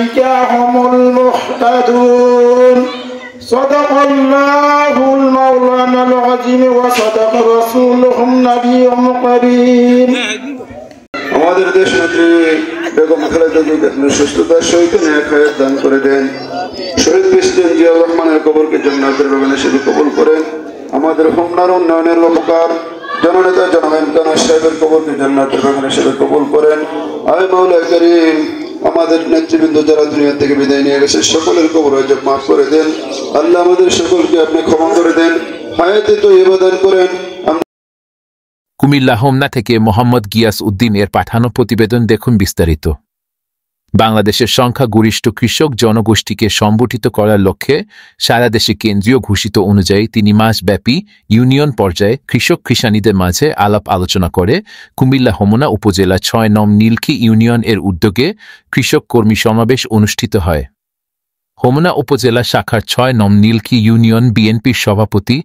أولئك هم المهتدون صدق الله المولانا العظيم وصدق رسوله النبي الكريم আমাদের দেশ নেত্রী বেগম খালেদা জিয়াকে সুস্থতার সহিত নেক হায়াত দান করে দেন। শহীদ প্রেসিডেন্ট জিয়াউর রহমানের কবরকে জান্নাতের বাগান হিসেবে কবুল করেন। আমাদের হোমনার উন্নয়নের উপকার জননেতা জনাব কানা সাহেবের কবরকে জান্নাতের বাগান হিসেবে কবুল করেন। আয় মাওলা করিম, আমাদের নেতৃবৃন্দ যারা দুনিয়া থেকে বিদায় নিয়ে গেছে সকলের কবর আযাব মাফ করে দেন। আল্লাহ আমাদের সকলকে আপনি ক্ষমা করে দেন, হায়াতে তয়্যিবা দান করেন। কুমিল্লা হোমনা থেকে মোহাম্মদ গিয়াস উদ্দিন এর পাঠানো প্রতিবেদন দেখুন বিস্তারিত। বাংলাদেশের সংখ্যাগরিষ্ঠ কৃষক জনগোষ্ঠীকে সংগঠিত করার লক্ষ্যে সারা দেশে কেন্দ্রীয় ঘোষিত অনুযায়ী 3 মাসব্যাপী ইউনিয়ন পর্যায়ে কৃষক কৃষানীদের মাঝে আলাপ আলোচনা করে কুমিল্লা হোমনা উপজেলা 6 নং নীলক্ষী ইউনিয়ন এর উদ্যোগে কৃষক কর্মী সমাবেশ অনুষ্ঠিত হয়। হোমনা উপজেলা শাখার 6 নং নীলক্ষী ইউনিয়ন বিএনপির সভাপতি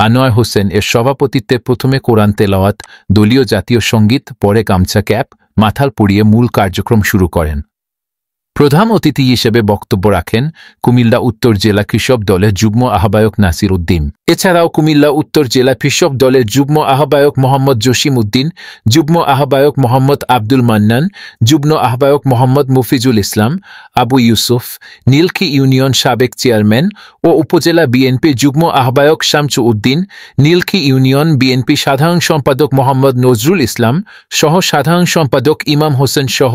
আনোয়ার হোসেন এর সভাপতিত্বে প্রথমে কোরআন তেলাওয়াত, দলীয় জাতীয় সঙ্গীত, পরে গামছা ক্যাপ মাথাল পরিয়ে মূল কার্যক্রম শুরু করেন। প্রধান অতিথি হিসেবে বক্তব্য রাখেন কুমিল্লা উত্তর জেলা কৃষক দলের যুগ্ম আহ্বায়ক নাসির উদ্দিন। এছাড়াও কুমিল্লা উত্তর জেলা কৃষক দলের যুগ্ম আহ্বায়ক মোহাম্মদ জসিম উদ্দিন, যুগ্ম আহ্বায়ক মোহাম্মদ আব্দুল মান্নান, যুগ্ম আহ্বায়ক মোহাম্মদ মুফিজুল ইসলাম, আবু ইউসুফ, নীলক্ষী ইউনিয়ন সাবেক চেয়ারম্যান ও উপজেলা বিএনপির যুগ্ম আহ্বায়ক শামসু উদ্দিন, নীলক্ষী ইউনিয়ন বিএনপি সাধারণ সম্পাদক মোহাম্মদ নজরুল ইসলাম সহ সাধারণ সম্পাদক ইমাম হোসেন সহ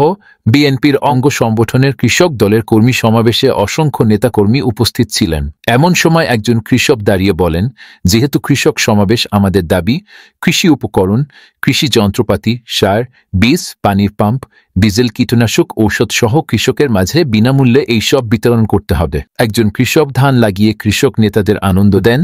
বিএনপির অঙ্গ সংগঠনের কৃষক দলের কর্মী সমাবেশে অসংখ্য নেতাকর্মী উপস্থিত ছিলেন। এমন সময় একজন কৃষক দাঁড়িয়ে বলেন, যেহেতু কৃষক সমাবেশ, আমাদের দাবি কৃষি উপকরণ, কৃষি যন্ত্রপাতি, সার, বীজ, পানির পাম্প, ডিজেল, কীটনাশক, ঔষধ সহ কৃষকের মাঝে বিনামূল্যে এইসব বিতরণ করতে হবে। একজন কৃষক ধান লাগিয়ে কৃষক নেতাদের আনন্দ দেন,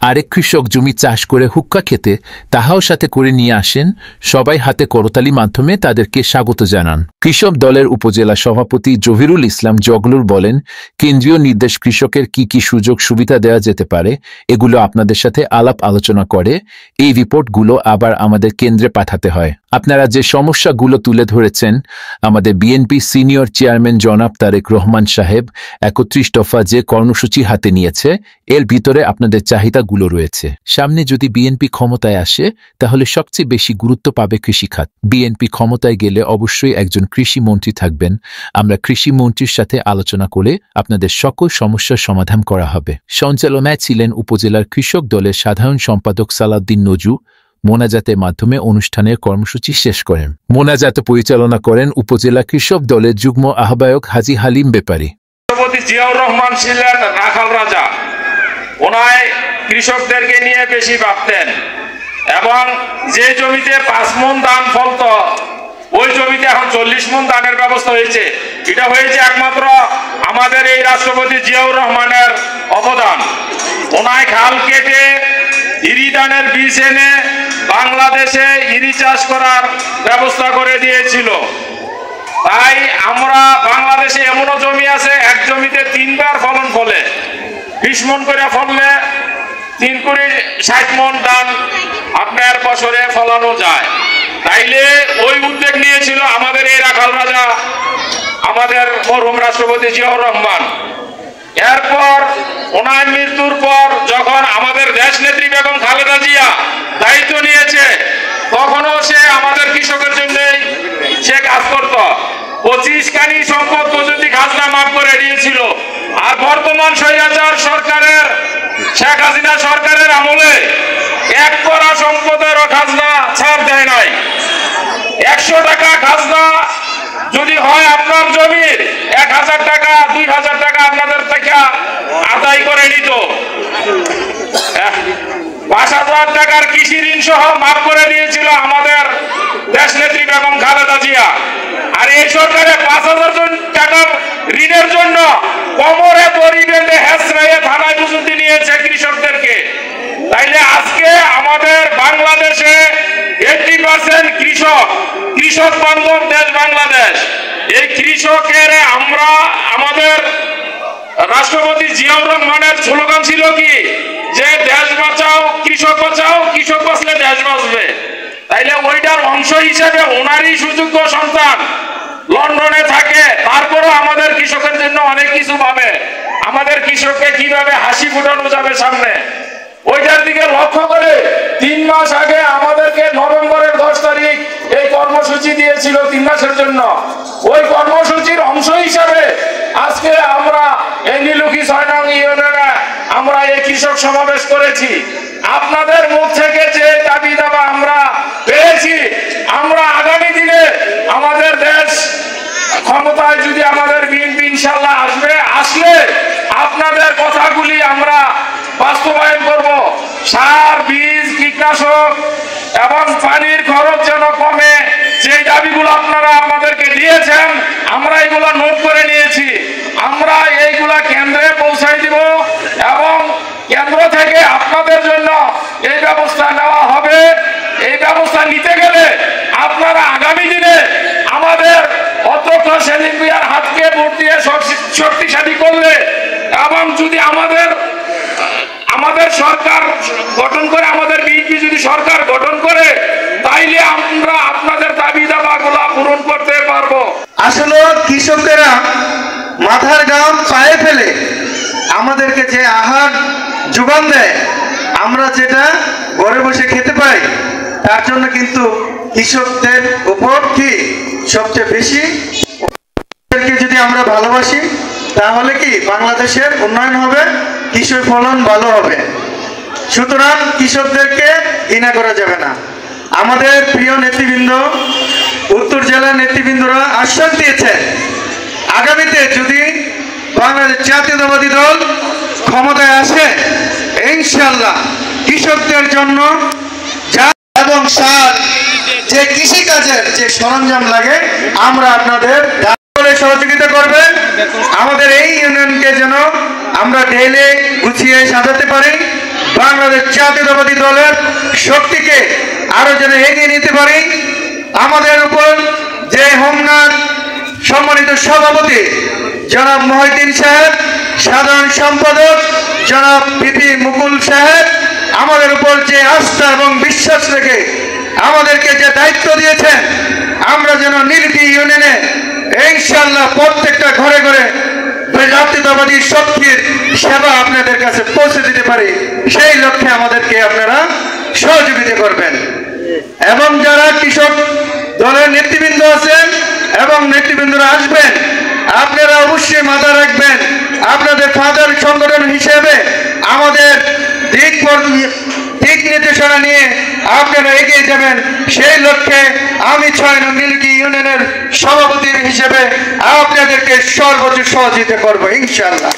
আরেক কৃষক জমি চাষ করে হুক্কা খেতে তাহাও সাথে করে নিয়ে আসেন। সবাই হাতে করতালি মাধ্যমে তাদেরকে স্বাগত জানান। কৃষক দলের উপজেলা সভাপতি জহিরুল ইসলাম জগলুর বলেন, কেন্দ্রীয় নির্দেশ কৃষকের কি কি সুযোগ সুবিধা দেওয়া যেতে পারে এগুলো আপনাদের সাথে আলাপ আলোচনা করে এই রিপোর্টগুলো আবার আমাদের কেন্দ্রে পাঠাতে হয়। আপনারা যে সমস্যাগুলো তুলে ধরেছেন, আমাদের বিএনপি সিনিয়র চেয়ারম্যান জনাব তারেক রহমান সাহেব 31 দফা যে কর্মসূচি হাতে নিয়েছে এর ভিতরে আপনাদের চাহিদাগুলো রয়েছে। সামনে যদি বিএনপি ক্ষমতায় আসে তাহলে সবচেয়ে বেশি গুরুত্ব পাবে কৃষিখাত। বিএনপি ক্ষমতায় গেলে অবশ্যই একজন কৃষি মন্ত্রী থাকবেন। আমরা কৃষি মন্ত্রীর সাথে আলোচনা করে আপনাদের সকল সমস্যার সমাধান করা হবে। সঞ্চালনায় ছিলেন উপজেলার কৃষক দলের সাধারণ সম্পাদক সালাউদ্দিন নজু। মোনাজাতের মাধ্যমে অনুষ্ঠানের কর্মসূচি শেষ করেন। মোনাজাত পরিচালনা করেন উপজেলা কৃষক দলের যুগ্ম আহ্বায়ক হাজী হালিম ব্যাপারী। রাষ্ট্রপতি জিয়াউর রহমান ছিলেন রাখাল রাজা। ওনায় কৃষকদেরকে নিয়ে বেশি ভাবতেন এবং যে জমিতে 5 মণ ধান ফলত ওই জমিতে এখন 40 মণ ধানের ব্যবস্থা হয়েছে। এটা হয়েছে একমাত্র আমাদের এই রাষ্ট্রপতি জিয়াউর রহমানের অবদান। ওনায় খাল কেটে ইরি ধানের বীজ এনে বাংলাদেশে ইরি চাষ করার ব্যবস্থা করে দিয়েছিল। তাই আমরা বাংলাদেশে এমনও জমি আছে এক জমিতে 3 বার ফলন ফলে, 20 মণ করে ফললে 3 করে 60 মণ ধান আপনার বছরে ফলানো যায়। তাইলে ওই উদ্যোগ নিয়েছিল আমাদের এই রাখাল রাজা, আমাদের মরহুম রাষ্ট্রপতি জিয়াউর রহমান। এরপর ওনার মৃত্যুর পর যখন আমাদের দেশ নেত্রী বেগম খালেদা জিয়া দায়িত্ব নিয়েছে, তখনও সে আমাদের কৃষকের জন্য সে কাজ করত। 25 কানি সম্পদ পর্যন্ত খাজনা মাফ করে দিয়েছিল। আর বর্তমান স্বৈরাচার সরকারের শেখ হাসিনা সরকারের আমলে 1 করা সম্পদেরও খাজনা ছাড় দেয় নাই। 100 টাকা খাজনা যদি হয় আপনার জমির, 1000 টাকা 2000 টাকা আপনাদের থেকে আদায় করে নিত। 5000 টাকার কৃষি ঋণ সহ মাফ করে দিয়েছিল আমাদের দেশ নেত্রী বেগম খালেদা জিয়া। আর এই সরকারে 5000 টাকার ঋণের জন্য কোমরে দড়ি বেঁধে হেসরাইয়ে থানায় পর্যন্ত নিয়েছে কৃষকদেরকে। তাইলে আজকে আমাদের বাংলাদেশে 80% কৃষক বান্ধব দেশ বাংলাদেশ। এই কৃষকের আমরা আমাদের রাষ্ট্রপতি জিয়াউর রহমানের স্লোগান ছিল কি, যে দেশ বাঁচাও কৃষক বাঁচাও, কৃষক বাঁচলে দেশ বাঁচবে। তাইলে ওইটার অংশ হিসেবে ওনারই সুযোগ্য সন্তান লন্ডনে থাকে, তারপরও আমাদের কৃষকের জন্য কিছু ভাবে আমাদের কৃষককে কিভাবে হাসি ফুটানো যাবে সামনে, ওইটার দিকে লক্ষ্য করে 3 মাস আগে আমাদেরকে নভেম্বরের 10 তারিখ এই কর্মসূচি দিয়েছিল 3 মাসের জন্য। ওই কর্মসূচির অংশ হিসাবে আজকে আমরা এই নীলুকি 6 নং ইউনিয়নে আমরা এই কৃষক সমাবেশ করেছি। আপনাদের মুখ থেকে যে দাবি দাবা আমরা পেয়েছি, আমরা আগামী দিনে আমাদের দেশ ক্ষমতায় যদি আমাদের বিএনপি ইনশাআল্লাহ আসলে আপনাদের কথাগুলি আমরা বাস্তবায়ন করব। সার, বীজ, কীটনাশক এবং পানির খরচ যেন কমে, যে দাবিগুলো আপনারা আমাদেরকে দিয়েছেন আমরা এগুলো নোট করে নিয়েছি। আমরা এইগুলা কেন্দ্রে পৌঁছাই দিব এবং কেন্দ্র থেকে আপনাদের জন্য এই ব্যবস্থা নেওয়া হবে। এই ব্যবস্থা নিতে গেলে আপনারা আগামী দিনে আমাদের অধ্যক্ষ সেলিম মিয়ার হাতকে ভোট দিয়ে শক্তিশালী করলে এবং যদি আমাদের সরকার গঠন করে, আমাদের বিএনপি যদি সরকার গঠন করে, তাইলে আমরা আপনাদের দাবি দাবাগুলা পূরণ করতে পারবো। আসলে কৃষকেরা মাথার ঘাম পায়ে ফেলে আমাদেরকে যে আহার যোগান দেয়, আমরা যেটা ঘরে বসে খেতে পাই, তার জন্য কিন্তু কৃষকদের উপর কি সবচেয়ে বেশি, যদি আমরা ভালোবাসি তাহলে কি বাংলাদেশের উন্নয়ন হবে, কৃষি ফলন ভালো হবে। সুতরাং কৃষকদেরকে ঘৃণা করা যাবে না। আমাদের প্রিয় নেতৃবৃন্দ, উত্তর জেলার নেতৃবৃন্দরা আশ্বাস দিয়েছেন আগামীতে যদি বাংলাদেশ জাতীয়তাবাদী দল ক্ষমতায় আসে, ইনশাআল্লাহ কৃষকদের জন্য এবং সার, যে কৃষিকাজের যে সরঞ্জাম লাগে আমরা আপনাদের সহযোগিতা করবেন। আমাদের এই ইউনিয়নকে যেন আমরা ঢেলে গুছিয়ে সাজাতে পারি, বাংলাদেশ জাতীয়তাবাদী দলের শক্তিকে আরো যেন এগিয়ে নিতে পারি। আমাদের উপর যে হোমনাথ সম্মানিত সভাপতি জনাব মহিউদ্দিন সাহেব, সাধারণ সম্পাদক জনাব পিপি মুকুল সাহেব আমাদের উপর যে আস্থা এবং বিশ্বাস রেখে আমাদেরকে যে দায়িত্ব দিয়েছেন, আমরা যেন নীলকি ইউনিয়নে ইনশাআল্লাহ প্রত্যেকটা ঘরে ঘরে জাতীয়তাবাদী শক্তির সেবা আপনাদের কাছে পৌঁছে দিতে পারি, সেই লক্ষ্যে আমাদেরকে আপনারা সহযোগিতা করবেন। এবং যারা কৃষক দলের নেতৃবৃন্দ আছেন এবং নেতৃবৃন্দরা আসবেন, আপনারা অবশ্যই মাথায় রাখবেন আপনাদের ফাদার সংগঠন হিসেবে আমাদের দিক নির্দেশনা নিয়ে আপনারা এগিয়ে যাবেন। সেই লক্ষ্যে আমি 6 নং নীলকি ইউনিয়নের সভাপতি হিসেবে আপনাদেরকে সর্বোচ্চ সহযোগিতা করবো ইনশাআল্লাহ।